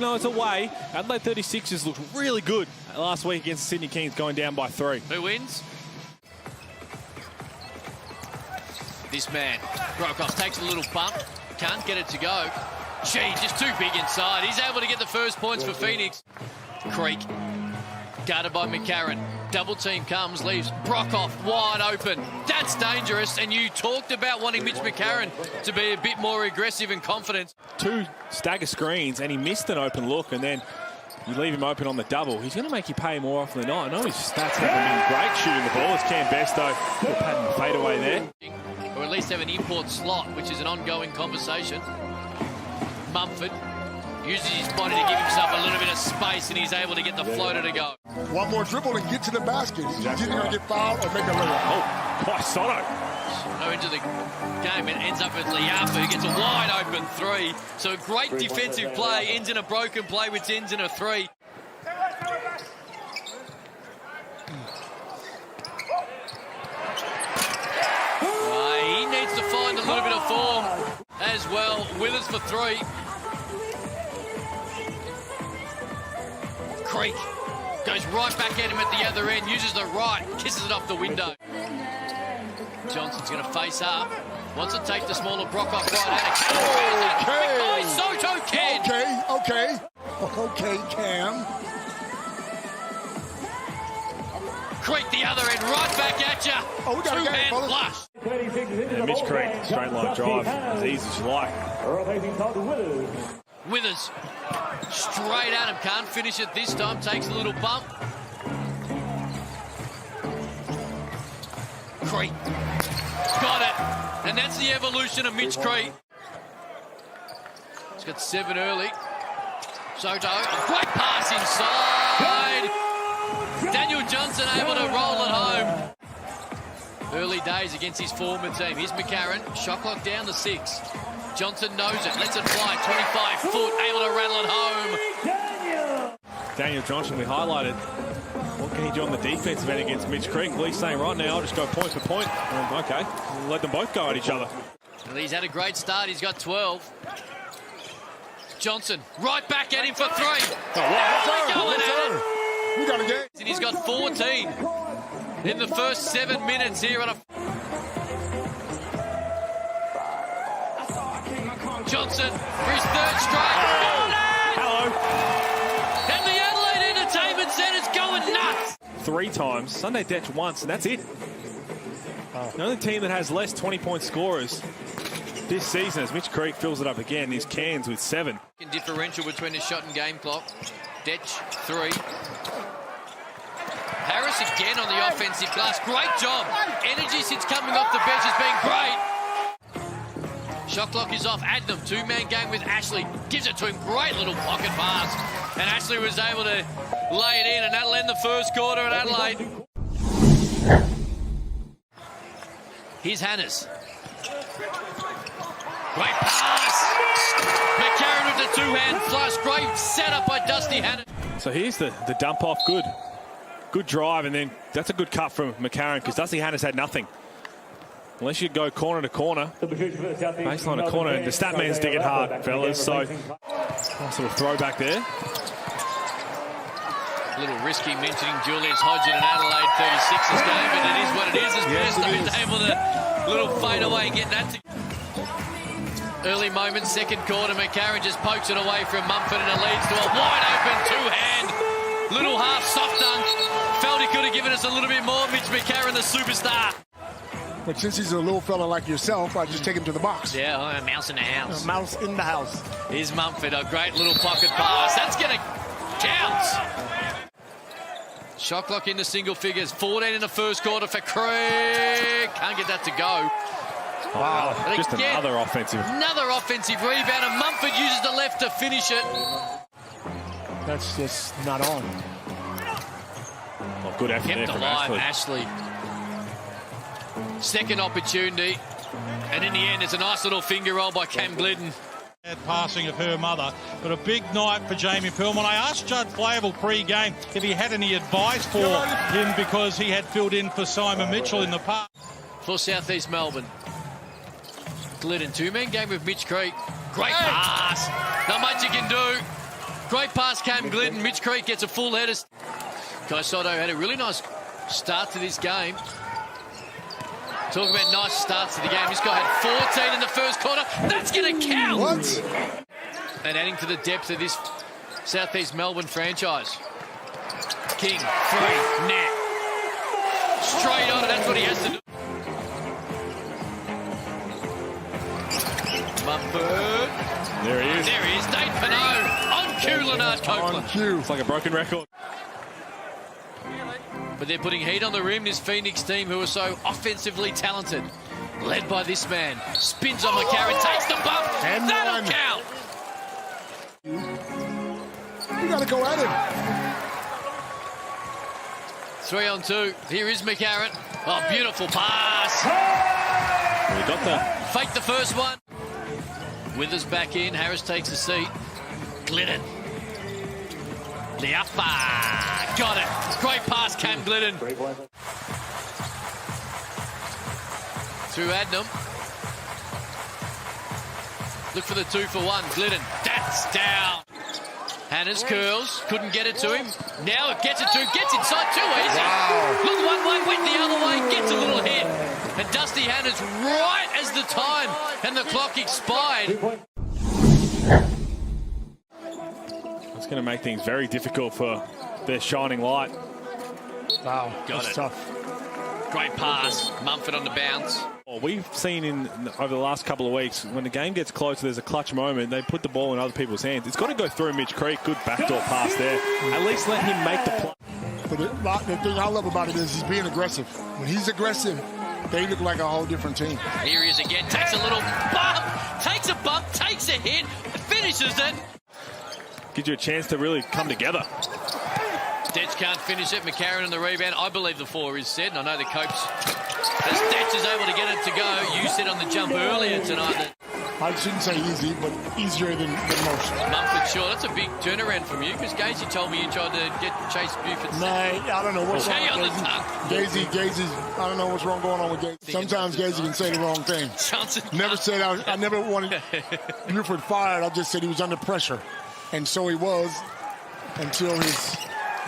No, it's away. Adelaide 36ers looked really good last week against the Sydney Kings, going down by 3. Who wins? This man, Brokoff, takes a little bump. Can't get it to go. Gee, just too big inside. He's able to get the first points for Phoenix. Creek, guarded by McCarron. Double team comes, leaves Brokoff wide open. That's dangerous, and you talked about wanting Mitch McCarron to be a bit more aggressive and confident. 2 stagger screens, and he missed an open look, and then you leave him open on the double. He's going to make you pay more often than not. I know his stats haven't been great shooting the ball. It's Cam Besto, little pattern fade away there. Or at least have an import slot, which is an ongoing conversation. Mumford uses his body to give himself a little bit of space, and he's able to get the floater to go. One more dribble and get to the basket. He's either going to get fouled or make a layup. Oh, by Sotto. Sotto into the game and ends up with Liafa, who gets a wide open 3. So a great defensive play, ends in a broken play, which ends in a 3. He needs to find a little bit of form as well. Withers for 3. Creek goes right back at him at the other end, uses the right, kisses it off the window. Johnson's going to face up. Wants to take the smaller Brokoff right at it. Sotto can. Okay, Cam. Creek the other end, right back at you. Oh, we got a game, Two-hand flush. And Mitch Creek, straight line drive, as easy as you like. Withers, straight at him, can't finish it this time, takes a little bump. Creek, got it, and that's the evolution of Mitch Creek. He's got 7 early. Sotto, a great pass inside. Daniel Johnson able to roll it home. Early days against his former team. Here's McCarron, shot clock down to 6. Johnson knows it, lets it fly, 25 foot, able to rattle it home. Daniel Johnson, we highlighted. What can he do on the defensive end against Mitch Creek? Lee's saying right now, I'll just go point for point. Okay, we'll let them both go at each other. Well, he's had a great start, he's got 12. Johnson, right back at him for 3. Going at it. We got a game. And he's got 14 in the first 7 minutes here on a... Johnson for his 3rd strike. Hello. And the Adelaide Entertainment Centre's going nuts. 3 times. Sunday Detch once, and that's it. The only team that has less 20-point scorers this season as Mitch Creek fills it up again is Cairns with 7. Differential between the shot and game clock. Detch 3. Harris again on the offensive glass. Great job. Energy since coming off the bench has been great. Shot clock is off. Adnam, 2-man game with Ashley. Gives it to him. Great little pocket pass. And Ashley was able to lay it in, and that'll end the first quarter at Adelaide. Here's Hannes. Great pass. McCarron with the 2-hand flush. Great setup by Dusty Hannes. So here's the dump off. Good drive, and then that's a good cut from McCarron because Dusty Hannes had nothing. Unless you go corner to corner, baseline to corner, and the stat man's digging hard, fellas. So nice little throwback there. A little risky mentioning Julius Hodge in an Adelaide 36ers game, but it is what it is. As Besto is able to little fade away and get that to... Early moments, 2nd quarter, McCarron just pokes it away from Mumford, and it leads to a wide open 2-hand, little half soft dunk. Felt he could have given us a little bit more. Mitch McCarron, the superstar. But since he's a little fella like yourself, I just take him to the box. Yeah, a mouse in the house. A mouse in the house. Here's Mumford, a great little pocket pass. That's going to count. Shot clock into single figures. 14 in the first quarter for Craig. Can't get that to go. Wow, just again, another offensive rebound, and Mumford uses the left to finish it. That's just not on. Well, good effort Kept there from alive, Ashley. 2nd opportunity, and in the end, it's a nice little finger roll by Cam Glidden. Passing of her mother, but a big night for Jamie Perlman. I asked Judd Flavel pre-game if he had any advice for him because he had filled in for Simon Mitchell in the past. For South East Melbourne. Glidden, 2-man game with Mitch Creek. Great pass. Not much you can do. Great pass came Glidden. Mitch Creek gets a full header. Sotto had a really nice start to this game. Talking about nice starts to the game. This guy had 14 in the first quarter. That's going to count. What? And adding to the depth of this Southeast Melbourne franchise. King, free, net. Straight on it. That's what he has to do. Mumford. There he is. There he is. Dave Pinot on cue, Leonard Copeland. On cue. It's like a broken record. But they're putting heat on the rim, this Phoenix team who are so offensively talented. Led by this man. Spins on McCarron, takes the bump. And that'll one. count. You got to go at him. 3 on 2. Here is McCarron. Oh, beautiful pass. We got the Fake the first one. Withers back in. Harris takes a seat. Glidden. Liafa. Got it. Great pass, Cam Glidden. Through Adnam. Look for the 2-for-1. Glidden. That's down. Hannah's curls. Couldn't get it to him. Now it gets it to him. Gets inside too easy. Wow. Look one way, went the other way. Gets a little hit. And Dusty Hannah's right as the time and the clock expired. It's going to make things very difficult for their shining light. Wow. Got That's it. tough. Great pass. Mumford on the bounce. We've seen over the last couple of weeks, when the game gets closer, there's a clutch moment, they put the ball in other people's hands. It's got to go through Mitch Creek. Good backdoor pass there. At least let him make the play. But the thing I love about it is he's being aggressive. When he's aggressive, they look like a whole different team. Here he is again. Takes a little bump. Takes a bump. Takes a hit. Finishes it. Gives you a chance to really come together. Detch can't finish it. McCarron on the rebound. I believe the 4 is set, and I know the Copes. As Detch is able to get it to go. You said on the jump earlier tonight that I shouldn't say easy, but easier than most. Mumford, sure, that's a big turnaround from you, because Gazy told me you tried to get Chase Buford. Nah, I don't know what's wrong Jay on the with tongue. Gazy's, I don't know what's wrong going on with Gazy. Sometimes Gazy can say the wrong thing. Johnson. Never said I never wanted Buford fired. I just said he was under pressure. And so he was until his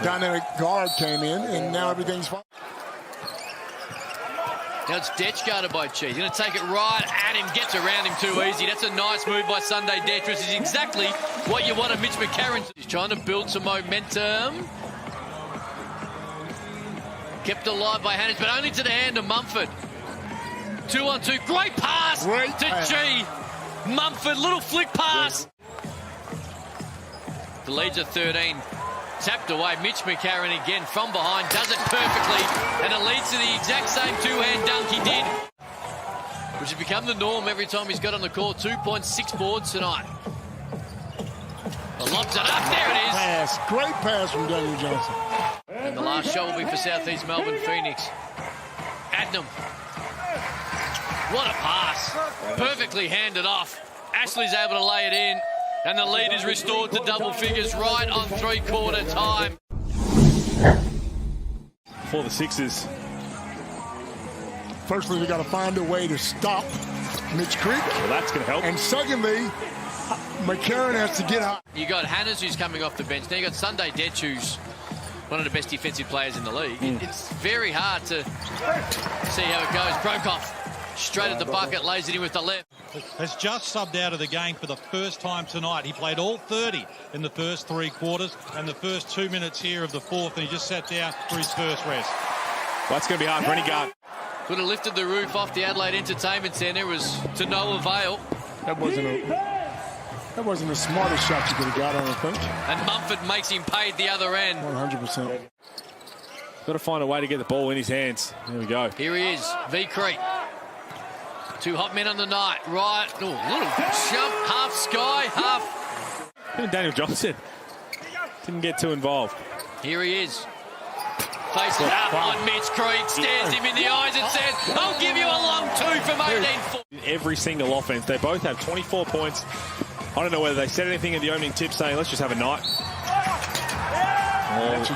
dynamic guard came in, and now everything's fine. Now it's Detch guarded by Cheese. He's going to take it right at him, gets around him too easy. That's a nice move by Sunday Detch, which is exactly what you want of Mitch McCarron. He's trying to build some momentum. Kept alive by Hannes, but only to the hand of Mumford. 2 on 2. Great pass Great to pass. G. Mumford, little flick pass. The lead's at 13. Tapped away. Mitch McCarron again from behind. Does it perfectly. And it leads to the exact same two-hand dunk he did. Which has become the norm every time he's got on the court. 2.6 boards tonight. The lobs it up. There it is. Pass. Great pass from Daniel Johnson. And the last shot will be for Southeast Melbourne Phoenix. Adnam. What a pass. Perfectly handed off. Ashley's able to lay it in. And the lead is restored to double figures right on three-quarter time. For the Sixers. Firstly, we got to find a way to stop Mitch Creek. Well, that's going to help. And secondly, McCarron has to get hot. You got Hannes, who's coming off the bench. Now you got Sunday Detch, who's one of the best defensive players in the league. It's very hard to see how it goes. Brokoff straight at the bucket, lays it in with the left. Has just subbed out of the game for the first time tonight. He played all 30 in the first 3 quarters and the first 2 minutes here of the fourth, and he just sat down for his first rest. Well, that's going to be hard for any guard. Could have lifted the roof off the Adelaide Entertainment Centre. It was to no avail. That wasn't the smartest shot you could have got, I don't think. And Mumford makes him pay at the other end. 100%. Got to find a way to get the ball in his hands. There we go. Here he is, V Creek. 2 hot men on the night. Right, oh, little jump, half sky, half. Even Daniel Johnson didn't get too involved. Here he is. Faces up on Mitch Creek, stares him in the eyes and says, I'll give you a long 2 from 18 foot. Every single offense. They both have 24 points. I don't know whether they said anything in the opening tip saying, let's just have a night.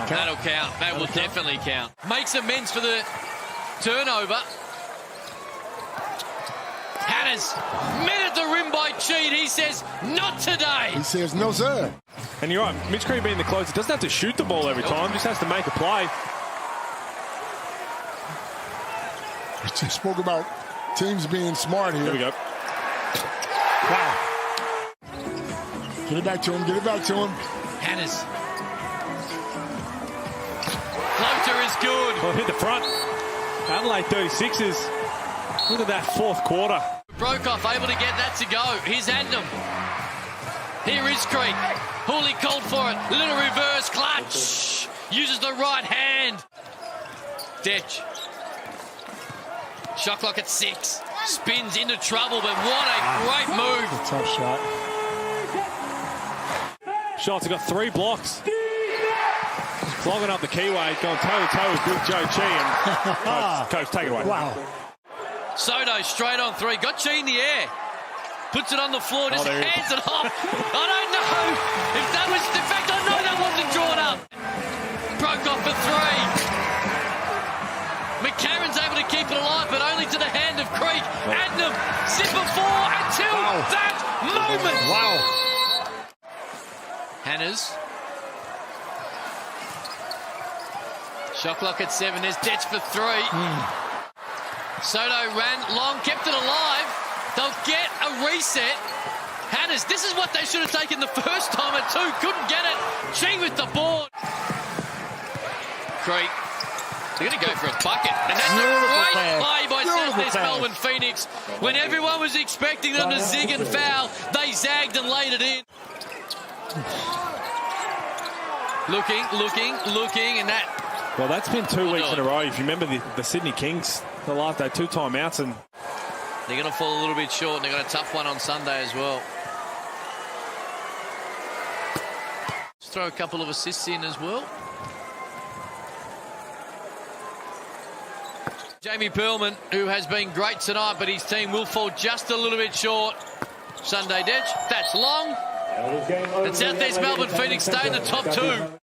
That'll count. That will definitely count. Makes amends for the turnover. Hannes met at the rim by Cheat. He says, not today. He says, no, sir. And you're right, Mitch Creed being the closer doesn't have to shoot the ball every time, just has to make a play. We just spoke about teams being smart here. Here we go. Wow. Get it back to him, get it back to him. Hannes. Floater is good. Well, hit the front. Adelaide 36ers. Look at that fourth quarter. Brokoff able to get that to go. Here's Adnam. Here is Creek. Hooley called for it. Little reverse clutch. Uses the right hand. Detch. Shot clock at 6. Spins into trouble, but what a great move. A tough shot. Shots have got 3 blocks. He's clogging up the keyway, going toe-to-toe with good Zhou and Coach, take it away. Wow. Sotto straight on 3. Got Chi in the air. Puts it on the floor, just hands it off. I don't know if that was... In fact, I know that wasn't drawn up. Brokoff for 3. McCarron's able to keep it alive, but only to the hand of Creek. Adnam, zipper 4 until that moment. Wow. Hannes. Shot clock at 7. There's Detch for 3. Sotto ran long, kept it alive. They'll get a reset. Hannes, this is what they should have taken the first time at 2. Couldn't get it. Chi with the board. Creek. They're going to go for a bucket. And that's a great play by Southeast Melbourne Phoenix. When everyone was expecting them to zig and foul, they zagged and laid it in. Looking, and that... Well, that's been 2 weeks in a row. If you remember the Sydney Kings, the last day, 2 timeouts, and they're going to fall a little bit short, and they've got a tough one on Sunday as well. Let's throw a couple of assists in as well. Jamie Perlman, who has been great tonight, but his team will fall just a little bit short. Sunday Detch, that's long. And Southeast Melbourne Phoenix stay in the top 2.